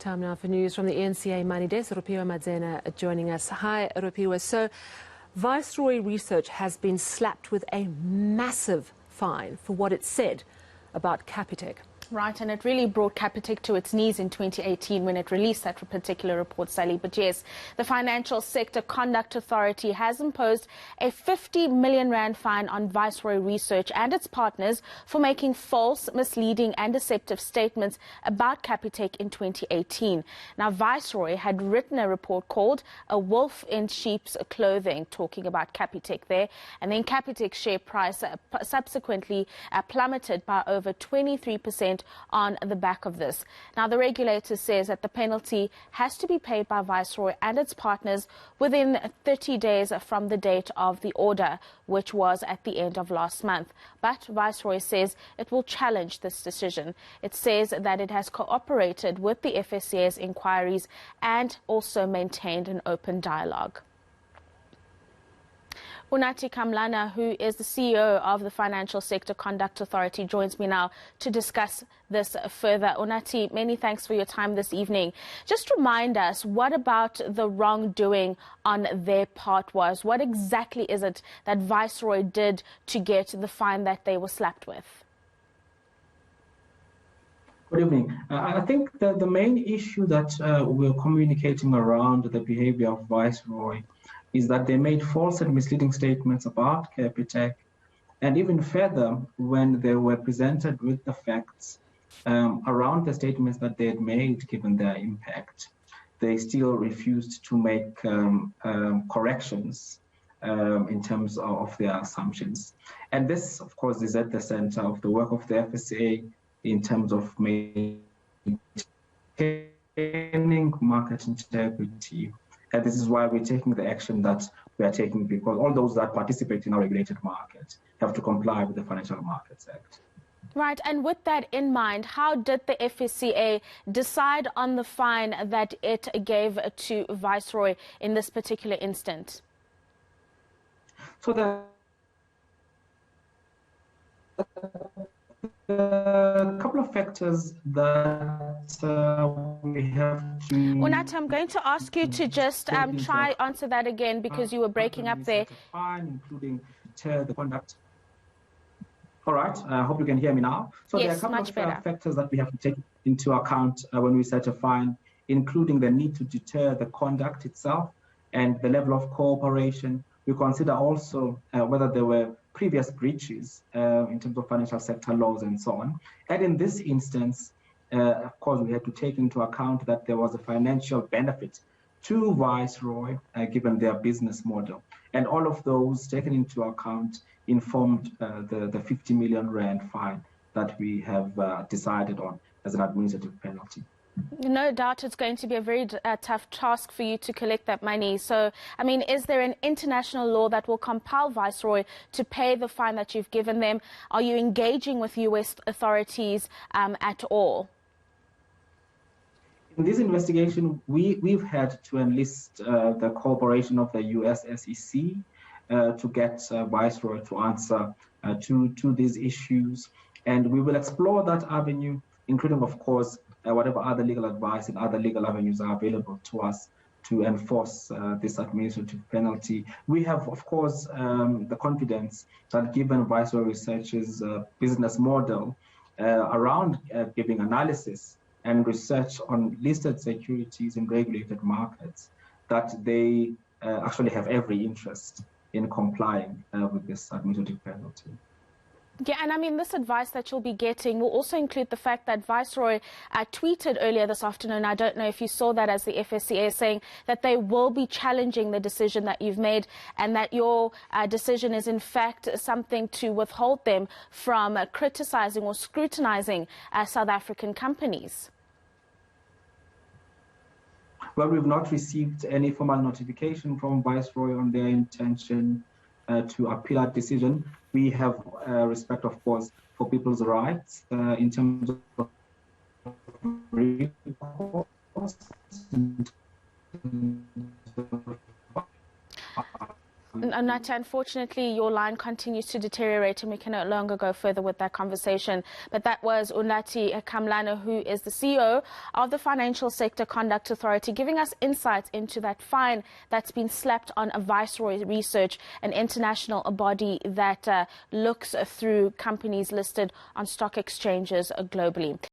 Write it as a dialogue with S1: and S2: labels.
S1: Time now for news from the eNCA Money Desk. Rofhiwa Madzena joining us. Hi, Rofhiwa. So, Viceroy Research has been slapped with a massive fine for what it said about Capitec.
S2: Right, and it really brought Capitec to its knees in 2018 when it released that particular report, Sally. But yes, the Financial Sector Conduct Authority has imposed a 50 million rand fine on Viceroy Research and its partners for making false, misleading and deceptive statements about Capitec in 2018. Now, Viceroy had written a report called A Wolf in Sheep's Clothing, talking about Capitec there, and then Capitec's share price subsequently plummeted by over 23% on the back of this. Now, the regulator says that the penalty has to be paid by Viceroy and its partners within 30 days from the date of the order, which was at the end of last month. But Viceroy says it will challenge this decision. It says that it has cooperated with the FCSA's inquiries and also maintained an open dialogue. Unathi Kamlana, who is the CEO of the Financial Sector Conduct Authority, joins me now to discuss this further. Unathi, many thanks for your time this evening. Just remind us, what about the wrongdoing on their part was? What exactly is it that Viceroy did to get the fine that they were slapped with?
S3: Good evening. I think the main issue that we're communicating around the behavior of Viceroy is that they made false and misleading statements about Capitec, and even further, when they were presented with the facts around the statements that they had made, given their impact, they still refused to make corrections in terms of their assumptions. And this, of course, is at the center of the work of the FCSA in terms of maintaining market integrity. And this is why we're taking the action that we are taking, because all those that participate in our regulated market have to comply with the Financial Markets Act.
S2: Right, and with that in mind, how did the FCSA decide on the fine that it gave to Viceroy in this particular instance?
S3: So a couple of factors that we have to...
S2: Unathi, I'm going to ask you to just try answer that again because you were breaking up there.
S3: Including the conduct. All right, I hope you can hear me now. So
S2: yes,
S3: there are a couple
S2: of
S3: factors that we have to take into account when we set a fine, including the need to deter the conduct itself and the level of cooperation. We consider also whether there were previous breaches in terms of financial sector laws and so on. And in this instance, of course, we had to take into account that there was a financial benefit to Viceroy given their business model. And all of those taken into account informed the 50 million rand fine that we have decided on as an administrative penalty.
S2: No doubt it's going to be a very tough task for you to collect that money. So, I mean, is there an international law that will compel Viceroy to pay the fine that you've given them? Are you engaging with US authorities at all?
S3: In this investigation, we've had to enlist the cooperation of the US SEC to get Viceroy to answer to these issues. And we will explore that avenue, including, of course, whatever other legal advice and other legal avenues are available to us to enforce this administrative penalty. We have, of course, the confidence that given Viceroy Research's business model around giving analysis and research on listed securities in regulated markets, that they actually have every interest in complying with this administrative penalty.
S2: Yeah, and I mean, this advice that you'll be getting will also include the fact that Viceroy tweeted earlier this afternoon, I don't know if you saw that, as the FCSA, saying that they will be challenging the decision that you've made and that your decision is in fact something to withhold them from criticizing or scrutinizing South African companies.
S3: Well, we've not received any formal notification from Viceroy on their intention to appeal that decision. We have respect, of course, for people's rights in terms of recourse.
S2: Unathi, unfortunately, your line continues to deteriorate and we can no longer go further with that conversation. But that was Unathi Kamlana, who is the CEO of the Financial Sector Conduct Authority, giving us insights into that fine that's been slapped on Viceroy Research, an international body that looks through companies listed on stock exchanges globally.